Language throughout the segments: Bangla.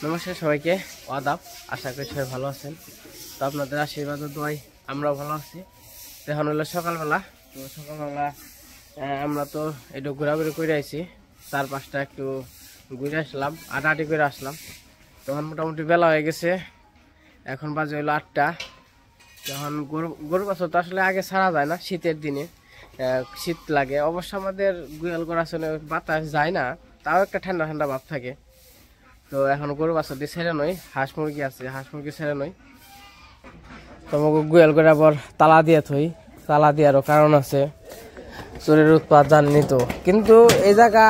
নমস্কার সবাইকে, আদাব। আশা করি সবাই ভালো আছেন। তো আপনাদের আশীর্বাদ দোয়াই আমরাও ভালো আছি। তো এখন হলো সকালবেলা। তো সকালবেলা আমরা তো একটু ঘোরাঘুরি করে আইছি, 4-5টা একটু ঘুরে আসলাম, হাঁটাহাঁটি করে আসলাম। তখন মোটামুটি বেলা হয়ে গেছে, এখন বাজে হলো 8টা। তখন গরু বাছুর তো আসলে আগে ছাড়া যায় না, শীতের দিনে শীত লাগে। অবশ্য আমাদের গোয়াল ঘর আসলে বাতাস যায় না, তাও একটা ঠান্ডা ঠান্ডা ভাব থাকে। তো এখন গরু বাছুর দিয়ে ছেড়ে নই, হাঁস মুরগি আছে, হাঁস মুরগি ছেড়ে নই। তোমাকে গোয়াল করে আবার তালা দিয়ে থই, তালা দেওয়ারও কারণ আছে, চোরের উৎপাত জাননি তো। কিন্তু এই জায়গা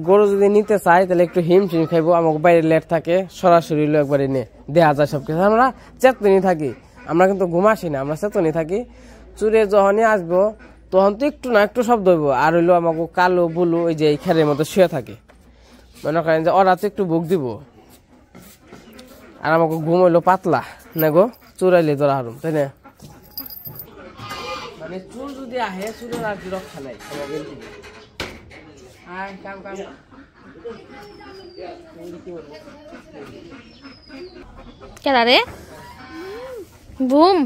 গরু যদি নিতে চাই তাহলে একটু হিমশিম খাইবো। আমাকে বাইরে লেট থাকে, সরাসরি একবারে নিয়ে দেওয়া যায় সব কিছু। আমরা চেতনি থাকি, আমরা কিন্তু ঘুমাসি না, আমরা চেতনি থাকি। চুরে যখনই আসবো তখন তো একটু না একটু শব্দ হইব। আর হইলো আমাকে কালো বুলু ওই যে এই খেরের মতো শুয়ে থাকে, মনে করেন যে ওরা তো একটু বুক দিব। আর আমাকে ঘুম হইলো পাতলা না গো, চুরাইলে ধরা হারুম, তাই না? মানে চুল যদি আহে, চুলের আর কি রক্ষা নাই। কেডা রে বুম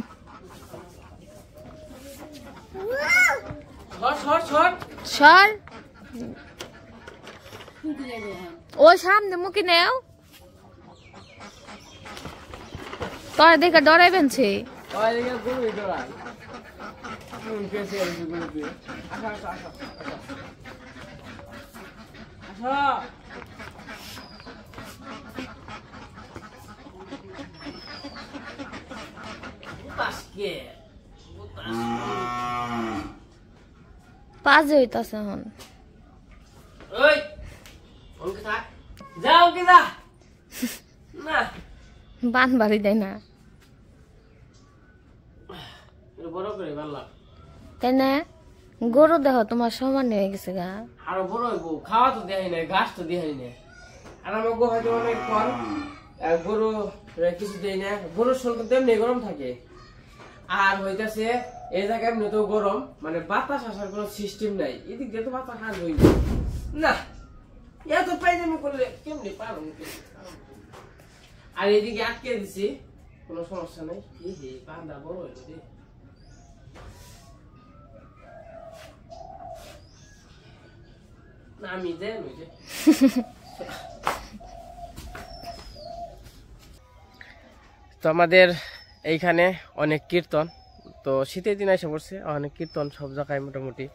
সর ও সামনে মুখে নেও, তোর দেখে ডরাইবেন ছে। পাঁচে হইতাছে এখন। বান বাড়ি দেয় না, তাই না? গরু দেখো তোমার সমান হয়ে গেছে গা, আরো বড় হইব। খাওয়া তো দেয় নাই, ঘাস তো দেয় নাই। আর আমাকে হয়তো অনেক ফল গরু কিছু দেয় না। গরুর শরীর কিন্তু এমনি গরম থাকে। আর হইতাছে এই জায়গায় এমনি তো গরম, মানে বাতাস আসার কোনো সিস্টেম নাই। এদিক দিয়ে তো বাতাস আসবেই না, এত পাইজামি করলে কেমনি পারো। আর এদিকে আটকে দিছি, কোনো সমস্যা নেই। বান্দা বড় হইল রে। আমি দেন ওই যে তো আমাদের এইখানে অনেক কীর্তন। তো শীতের দিন এসে পড়ছে, অনেক কীর্তন সব জায়গায় মোটামুটি।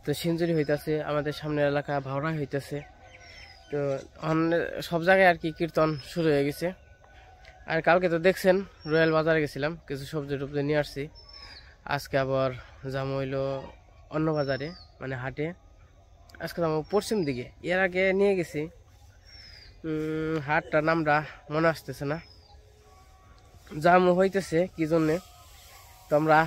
তো সিঞ্জুরি হইতেছে, আমাদের সামনের এলাকা ভাওড়া হইতেছে। তো সব জায়গায় আর কি কীর্তন শুরু হয়ে গেছে। আর কালকে তো দেখছেন রয়্যাল বাজারে গেছিলাম, কিছু সবজি টবজি নিয়ে আসছি। আজকে আবার যাবো হইলো অন্য বাজারে, মানে হাটে। আজকে যাবো পশ্চিম দিকে, এর আগে নিয়ে গেছি। হাটটার নামটা মনে আসতেছে না, জামু হইতেছে কি জন্যে। তো আমরা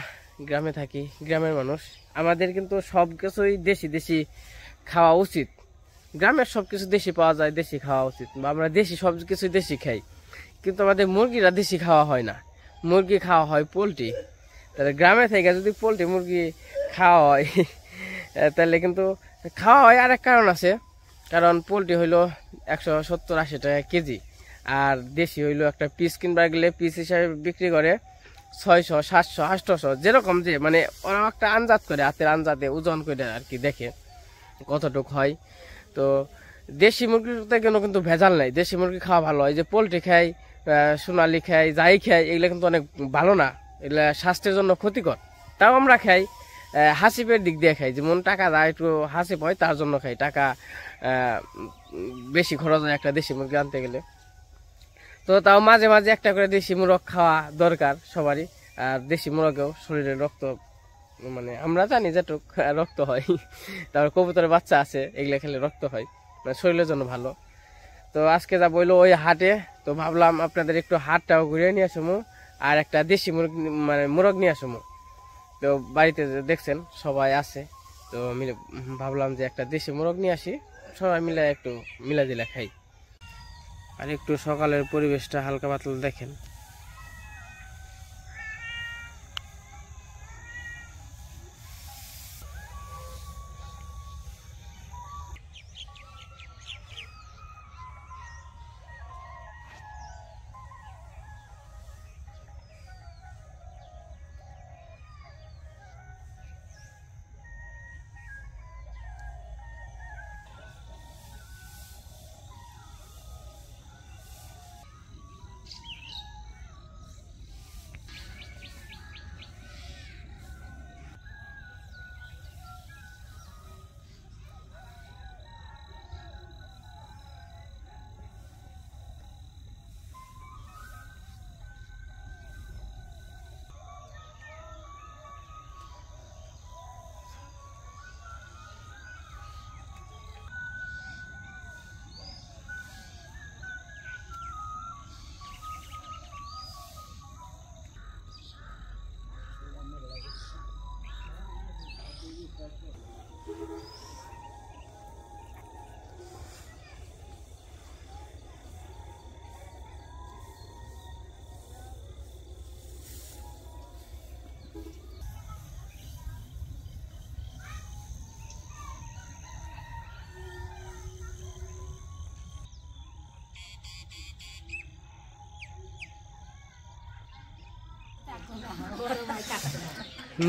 গ্রামে থাকি, গ্রামের মানুষ, আমাদের কিন্তু সব কিছুই দেশি দেশি খাওয়া উচিত। গ্রামের সব কিছু দেশি পাওয়া যায়, দেশি খাওয়া উচিত। বা আমরা দেশি সব কিছু দেশি খাই, কিন্তু আমাদের মুরগিরা দেশি খাওয়া হয় না, মুরগি খাওয়া হয় পোলট্রি। তাহলে গ্রামে থেকে যদি পোলট্রি মুরগি খাওয়া হয় তাহলে কিন্তু খাওয়া হয়। আর এক কারণ আছে, কারণ পোলট্রি হইলো 170-80 টাকা কেজি, আর দেশি হইলো একটা পিস কিনবার গেলে পিস হিসাবে বিক্রি করে 600, 700, 800, যেরকম যে মানে ওরা একটা আন্দাজ করে, হাতের আন্দাজে ওজন করে আর কি দেখে কতটুক হয়। তো দেশি মুরগিতে কিন্তু ভেজাল নাই, দেশি মুরগি খাওয়া ভালো হয়। যে পোলট্রি খাই, সোনালি খাই, যাই খাই, এগুলো কিন্তু অনেক ভালো না, এগুলা স্বাস্থ্যের জন্য ক্ষতিকর। তাও আমরা খাই, হাসিপের দিক দিয়ে খাই, যেমন টাকা যায় একটু হাসিপ হয় তার জন্য খাই। টাকা বেশি খরচ হয় একটা দেশি মুরগি আনতে গেলে। তো তাও মাঝে মাঝে একটা করে দেশি মুরগ খাওয়া দরকার সবারই। আর দেশি মুরগেও শরীরে রক্ত, মানে আমরা জানি যেটুক রক্ত হয়, তারপর কবুতরের বাচ্চা আছে, এগুলো খেলে রক্ত হয়, মানে শরীরের জন্য ভালো। তো আজকে যা বললো ওই হাটে, তো ভাবলাম আপনাদের একটু হাটটাও ঘুরে নিয়ে আসবো, আর একটা দেশি মুরগ মানে মুরগ নিয়ে আসবো। তো বাড়িতে দেখছেন সবাই আছে, তো মিলে ভাবলাম যে একটা দেশি মুরগ নিয়ে আসি, সবাই মিলে একটু মিলা দিলা খাই। আর একটু সকালের পরিবেশটা হালকা পাতলা দেখেন।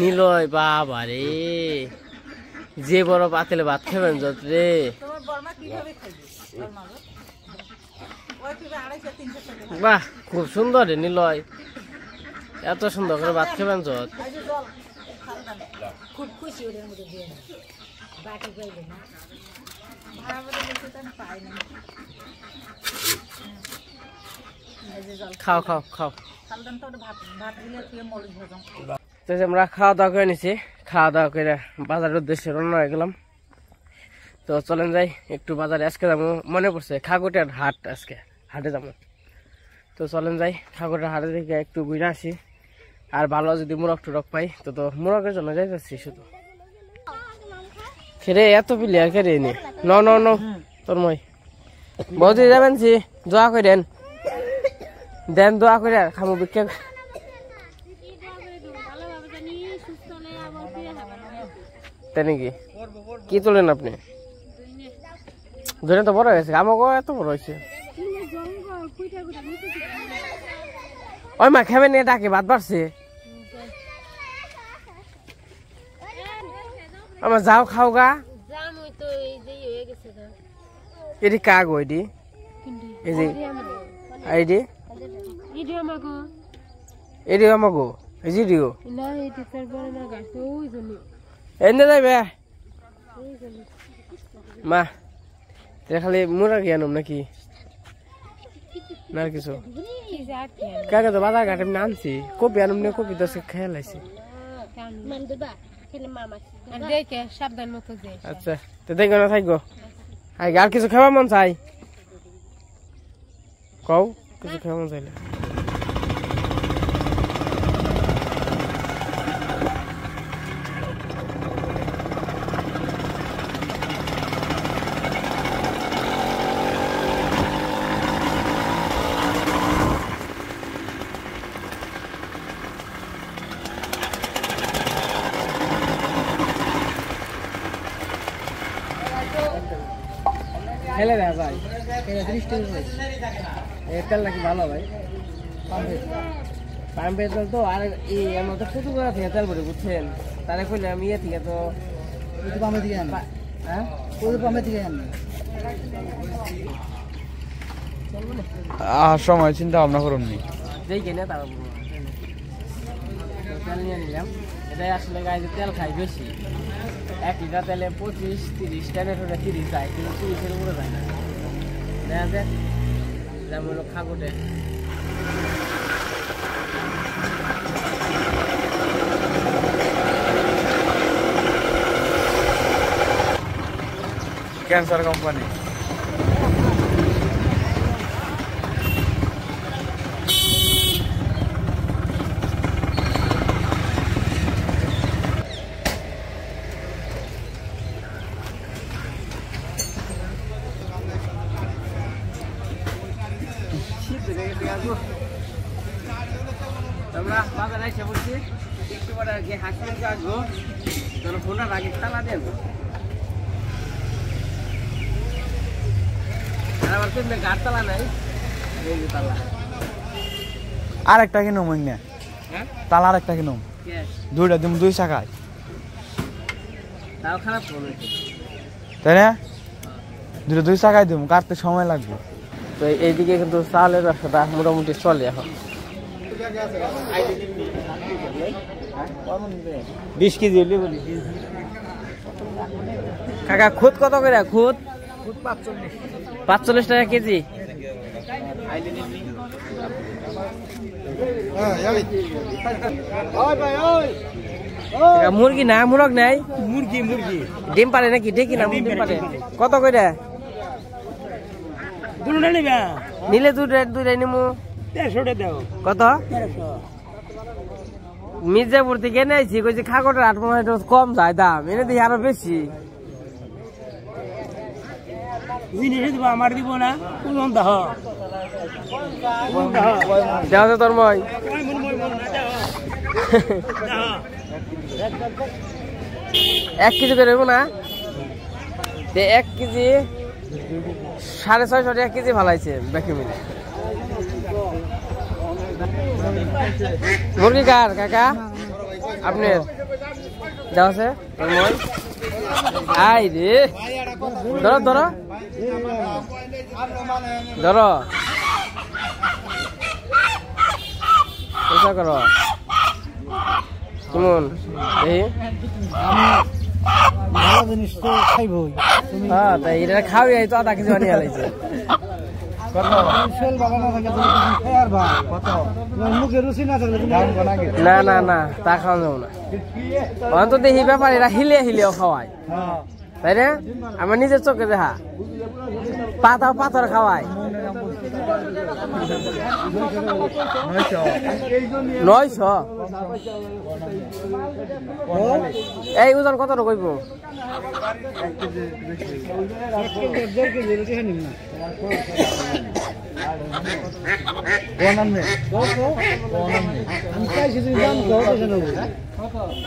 নিলয় বাবা রে, যে বড় পাতিলে ভাত খাবেন যত রে। বাহ, খুব সুন্দর রে নিলয়, এত সুন্দর করে ভাত খাবেন যত। খাও খাও খাও। আমরা খাওয়া দাওয়া করে নিছি, খাওয়া দাওয়া করে বাজারের উদ্দেশ্যে রওনা হয়ে গেলাম। তো চলেন যাই একটু বাজারে, আজকে যাবো মনে পড়ছে খাগড়ার হাট, আজকে হাটে যাবো। তো চলেন যাই খাগড়ার হাটে থেকে একটু ঘুরে আসি, আর ভালো যদি মোরগ টুরক পাই তো তো মোরগের জন্য যাইতেছি শুধু। খেরে এত প্লেয়ার খেরে নি ন ন ন তোর মই বৌদি যাবেন জি, দোয়া করেন দেন, দোয়া করে খামো বিক্ষা। তাই নাকি, কি তোলেন আপনি? ধরে তো বড় হয়েছে, আমাকে এত বড় হয়েছে। ওই মা খাবেন ডাকে, ভাত বাড়ছে আমার, যাও খাও গা। এটি কাগ ওইটি, এই যে এইটি এটি আমাগো, এই যে দিও এনে যাইবে মা। খালি মুরগি আনুম নাকি না কিছু? কাকে তো বাজার ঘাটে আনছি, কপি আনুম না, কপি তো খেয়াল আছে। আচ্ছা তো দেখো না থাকবো, আর কিছু খাওয়া মন চাই কও, কিছু খাওয়া মন চাইলে। খেলে দেয় ভাই, তেল নাকি ভালো ভাই, পাম্পের তেল তো। আর এই আমরা তো কত করে থেকে তেল ভরে বুঝছেন, তারা কইলে আমি ইয়ে থেকে তো পাম্পে থেকে আনি। হ্যাঁ পাম্পে থেকে আনি, সময় চিন্তা ভাবনা করুন নি যেই কিনে তার তেল নিয়ে নিলাম। এটাই আসলে গাড়িতে তেল খাই বেশি, 1 লিটার তেলে 25-30 টাকা 30 যায়, কিন্তু 30-এর উপরে যায় না। দেখা যাক যেমন খাগড়ে ক্যান্সার কোম্পানি। আমরা বাজারে এসে পড়ছি, একটু পরে গিয়ে হাসপাতালে আসবো, যেন ফোনটা রাখি তালা দেব। আর আমার তো গাড় তালা নাই, তালা আর একটা কিনুম না, তালা আর একটা কিনুম, দুইটা দিম 2 টাকায়, তাও খারাপ করবে তাই না? দুটো 2 টাকায় দিম, কাটতে সময় লাগবে। তো এইদিকে কিন্তু চালের ব্যবসাটা মোটামুটি চলে এখন। 20 কেজি কাকা, খুদ কত করে? খুদ 45 টাকা কেজি। মুরগি না, মুরগ নাই, মুরগি মুরগি ডিম পারে নাকি? দেখি না ডিম পারে। কত করে নিলে? দুটাই নিমু। কত? মির্জাপুর থেকে নেছি, কইছি খাগড়ের হাট মনে হয় কম যায় দাম, এনে দেখি আরো বেশি। আমার দিব না, দেওয়া তো তোর মই 1 কেজি করে দেবো না? 1 কেজি 650 টাকা কেজি ভালাইছে ব্যাকি মিলে। মুরগি কার কাকা? আপনার দেওয়া আছে আই রে ধরো ধরো ধরো চেষ্টা করো কেমন এই ভালো জিনিস তো খাইবই হ্যাঁ তাই এটা খাওয়াই তো আধা কেজি বানিয়ে আলাইছে না না না তা খাওয়া যাবো না অন্ত দেখি ব্যাপার এরা হিলিয়ে হিলিয়েও খাওয়ায় তাই না আমার নিজের চোখে দেখা পাতাও পাথর খাওয়ায় 900 এই ওজন কত কইব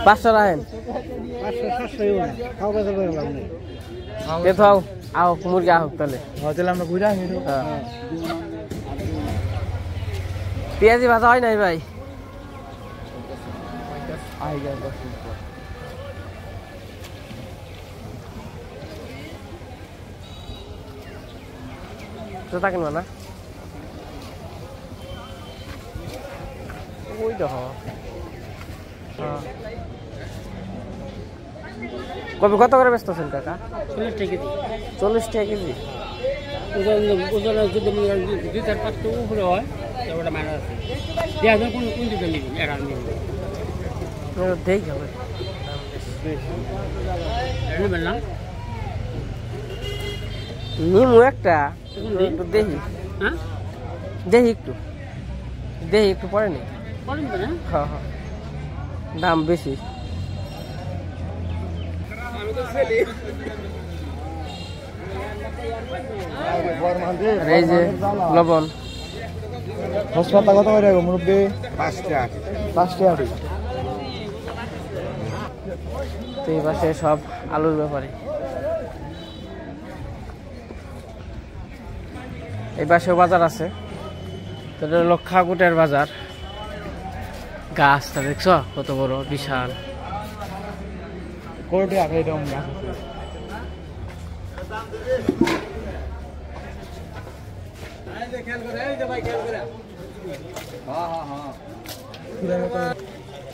পাঁচশো রাখেন দেখাও আও মুরগি আহ তাহলে আমরা বুঝা পেঁয়াজি ভাজা হয় নাই ভাই তো থাকেন না ওই দেখো কবে কত করে ব্যস্ত আছেন কাকা 40 টাকা কেজি 40 টাকা কেজি ওজন যদি 2-4-5 উপরে হয় ওটা মানা আছে পেঁয়াজের কোন কোন দিকে নেবেন এরা নেবেন দেখি হবে নেবেন না নিমু একটা একটু দেখি হ্যাঁ দেখি একটু পরে নেই হ্যাঁ হ্যাঁ দাম বেশি এই যে লবণ হাসপাতা কত করে মুরব্বী 5 টাকা তো এই পাশে সব আলুর ব্যাপারে এই পাশেও বাজার আছে তো লক্ষাকুটের বাজার গাছটা দেখছ কত বড় বিশাল কোটি আগে এরকম গাছ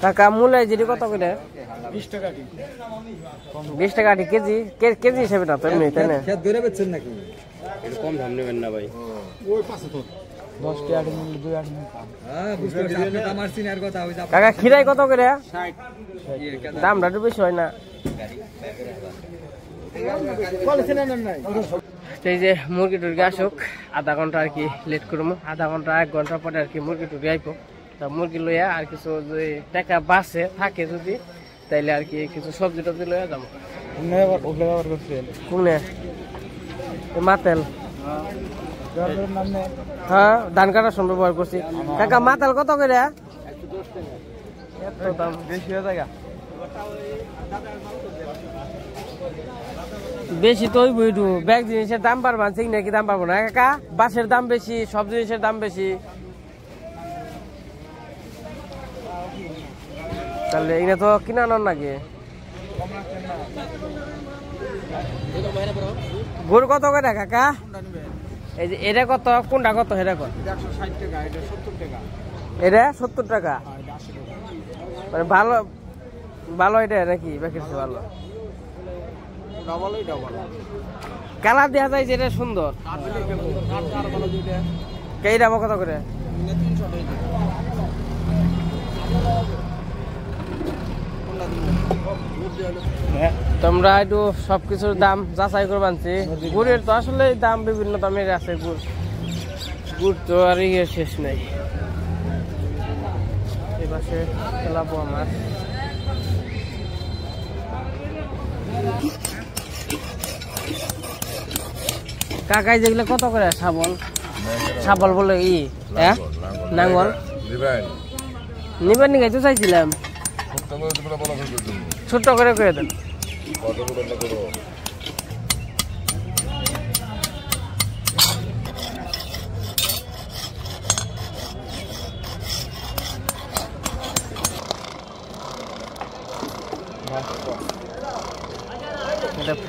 কাকা মূলাই যেটি কত করে 20 টাকা 20 টাকা কেজি কেজি হিসেবে না তো এমনি তাই না ধরে বেচছেন নাকি কম দাম নেবেন না ভাই ওই পাশে তো 10 টাকা মূল্য 2 টাকা হ্যাঁ বুঝতে পারছি আপনি তো আমার সিনিয়র কথা হই কাকা খিরাই কত করে 60 দামটা একটু বেশি হয় না এই যে মুরগি টুরগি আসুক আধা ঘন্টা আর কি লেট করবো আধা ঘন্টা 1 ঘন্টা পরে আর কি মুরগি টুরগি আইবো তা মুরগি লইয়া আর কিছু যদি টাকা বাঁচে থাকে যদি তাইলে আর কি কিছু সবজি টবজি লইয়া যাবো কোনে মাতেল হ্যাঁ ধান কাটার সময় ব্যবহার করছি কাকা মাতাল কত করে এত দাম বেশি হয়ে যায় বেশি তো ওই বইটু ব্যাগ জিনিসের দাম পারবা ঠিক নাকি দাম পাবো না কাকা বাসের দাম বেশি সব জিনিসের দাম বেশি তাহলে এটা তো কিনা আনার নাকি গরু কত করে কাকা এই যে এটা কত কোনটা কত এটা কত 160 টাকা এটা 70 টাকা এটা 70 টাকা মানে ভালো ভালো এটা নাকি প্যাকেট ভালো কালার দেখা যায় যেটা সুন্দর কে দাম কত করে তোমরা একটু সবকিছুর দাম যাচাই করে বানছি গুড়ের তো আসলে দাম বিভিন্ন দামের আছে গুড় তো আর ইয়ে শেষ নেই এই পাশে খেলাবো আমার কাকাই যেগুলো কত করে শাবল বলে হ্যাঁ নাঙ্গল নিবেন নিয়ে তো চাইছিলাম ছোট্ট করে দেন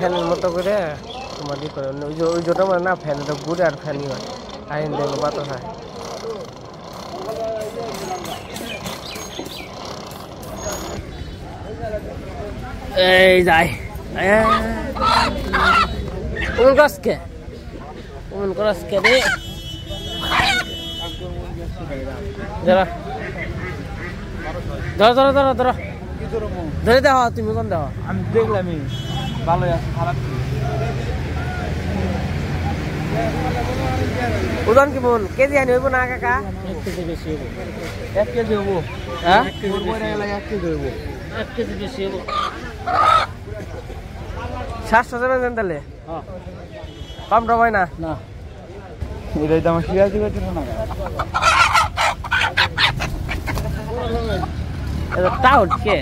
ফ্যানের মতো করে তোমার ই করে ওই জোটা মানে না ফ্যান এটা ঘুরে আর ফ্যানই হয় আইন দেখো বাতাস হয় এই যাই কোন গাছকে রে ধরো ধরে দেওয়া তুমি কোন দেওয়া আমি দেখলাম ভালোই আছে খারাপ উদন কি বোন কেজি আনি হইব না কাকা 1 কেজি বেশি হইব 1 কেজি হইব হ্যাঁ 1 কেজি হইব 1 কেজি বেশি হইব 700 দেবেন তাহলে হ্যাঁ কম হয় না না এটাই তো আমার সিরাজি করতে না এটা টাউট কে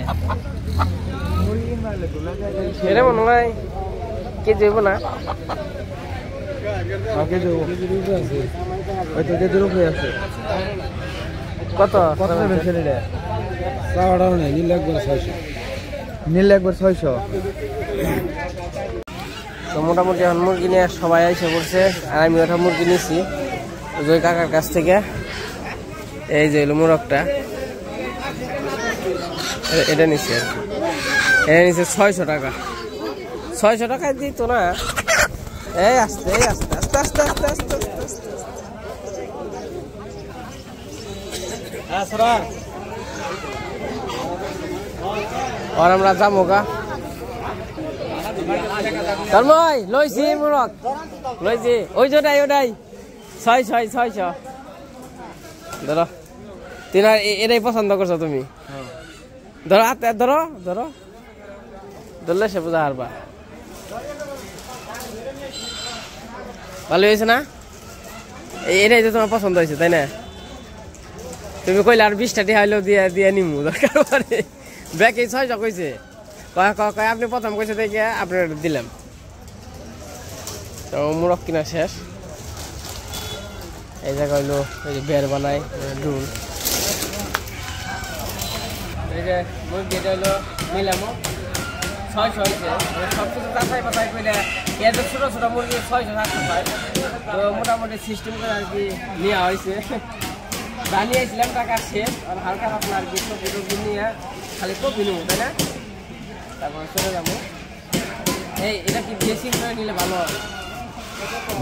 এরে মনে হয় কেজি হইব না কেজি হইব ওই তো কেজির উপরে আছে কত নেবেন ছেলেটা চাওয়াটাও নেই নীল একবার 600 তো মোটামুটি এখন মুরগি নিয়ে সবাই এসে পড়ছে আর আমি ওটা মুরগি নিয়েছি ওই কাকার কাছ থেকে এই যে হলো মোরগটা এটা নিচ্ছে আর কি এটা নিচ্ছে 600 টাকা 600 টাকায় দিত না এই আস্তে আস্তে আস্তে আস্তে আস্তে আস্তে আস্তে আর আমরা যাবো গা তন্ময় লইছি মোরগ লইছি ওই ওটাই 600 ধরো তিন এটাই পছন্দ করছো তুমি ধরো হাতে ধরো ধরলে সে বোঝা হারবা ভালো হয়েছে না এটাই তো তোমার পছন্দ হয়েছে তাই না তুমি কইলে আর 20টা টি হইলেও দিয়ে নিমু দরকার পরে ব্যাকে 600 কইছে কয় আপনি প্রথম কইছে দেখে আপনার দিলাম তো মুরগ কিনা শেষ এই জায়গা হইলো এই যে বের বানাই ডুল এই যে মুরগি এটা হইলো নিলামও 600 হয়েছে সবকিছু তাছাই পাতাই কইলে এত ছোট ছোট মুরগি 600-700 পায় তো মোটামুটি সিস্টেম করে আর কি নেওয়া হয়েছে জানিয়েছিলাম টাকা শেষ আর হালকা আপনার আর কি সবজি নিয়ে খালি কপি নেবো তাই না তারপর চলে যাবো এটা কি বেশি করে নিলে ভালো হয়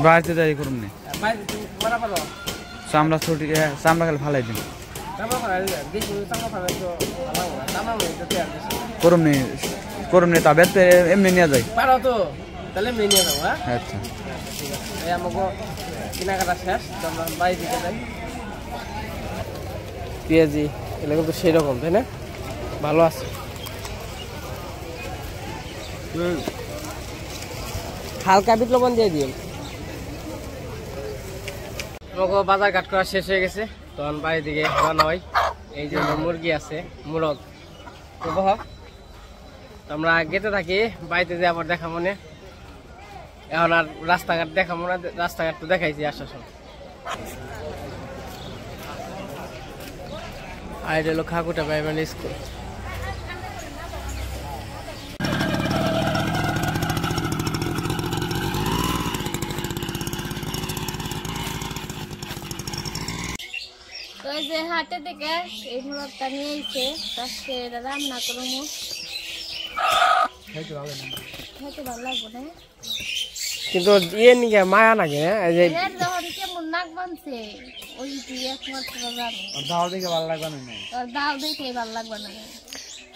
বাড়িতে যাই করুন না মারা পারো চামড়া ছুটি চামড়া খেলে ফালাই দিন করুন নি তবে এমনি নিয়ে যাই পারো তো তাহলে এমনি নিয়ে যাবো হ্যাঁ আচ্ছা এই আমাকে কেনাকাটা শেষ তো আমরা বাড়ি দিকে যাই পেঁয়াজি এগুলো কিন্তু সেরকম তাই না ভালো আছে হালকা বিট লবণ দিয়ে দিন আমাকে বাজার ঘাট করা শেষ হয়ে গেছে তখন বাড়ি দিকে রান্না হয় এই যে মুরগি আছে মোরগ তো আমরা গেতে থাকি বাড়িতে যে আবার দেখা মনে এখন আর রাস্তাঘাট দেখাবো না রাস্তাঘাট তো দেখাইছি আসার সময় আর এটা হলো খাকুটা প্রাইমারি স্কুল ওই যে হাটে থেকে এই মুরগটা নিয়ে এসে আজকে রান্না করবো খাইতে ভালো লাগবে না কিন্তু ইয়ে নিকে মায়া নাকি যখন কেমন নাক বানছে ওই একমাত্র জানে দাও দেখে ভালো লাগবে না দাও দেখে ভালো লাগবে না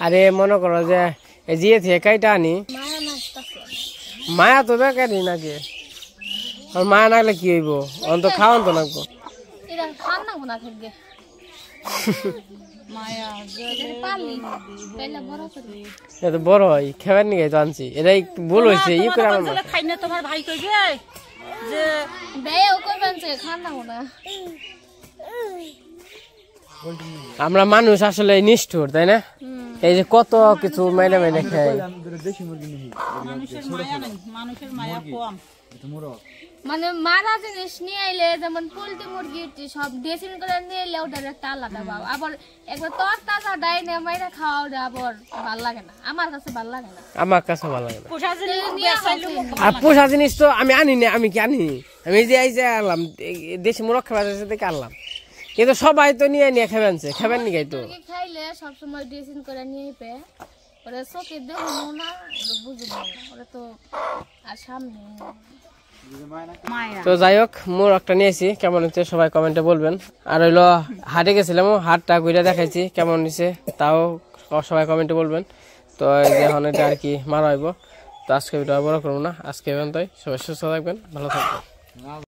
আরে মনে করো যে জিয়ে থেকে কাইটা আনি মায়া নাচতেছে মায়া তো বেকারি নাকি আর মায়া নাগলে কি হইব অন্ত খাওয়ান তো নাকবো এটা খান নাকবো না খেলবে মায়া পারলি তাইলে বড় করবি এটা বড় হয় খাবার নিয়ে তো আনছি এটা ভুল হয়েছে ই করে আমার খাই না তোমার ভাই কইবে যে বেও করবেন যে খান নাকবো না আমরা মানুষ আসলে নিষ্ঠুর তাই না এই যে কত কিছু মাইনে মাইনে খাই দেশি মুরগি নেই মানুষের মায়া নাই মানুষের মায়া কম মানে মারা জিনিস নিয়ে এলে যেমন পোল্ট্রি মুরগি সব ড্রেসিং করে নিয়ে এলে ওটার একটা আলাদা ভাব। আবার একবার তর তাজা ডাইনে মাইরা খাওয়া ওটা আবার ভাল লাগে না, আমার কাছে ভাল লাগে না। আমার কাছে ভালো লাগে না। পোষা জিনিস নিয়ে খাইলে আর পোষা জিনিস তো আমি আনি না, আমি কি আনি? আমি যে এই যে আনলাম দেশি মুরগ খাবার থেকে আনলাম, কিন্তু সবাই তো নিয়ে নিয়ে খাবেনছে, খাবেন নি গাই তো খাইলে সবসময় ড্রেসিং করে নিয়ে পে ওরা চোখে দেখবো না, বুঝবো না, ওরা তো আর সামনে। তো যাই হোক, মোর একটা নিয়েছি, কেমন হচ্ছে সবাই কমেন্টে বলবেন। আর হইলো হাটে গেছিলাম, হাটটা ঘুরে দেখাইছি, কেমন হয়েছে তাও সবাই কমেন্টে বলবেন। তো এই যে এখন এটা আর কি মারা হইব। তো আজকে ভিডিও বড় করবো না, আজকে পর্যন্তই। সবাই সুস্থ থাকবেন, ভালো থাকবেন।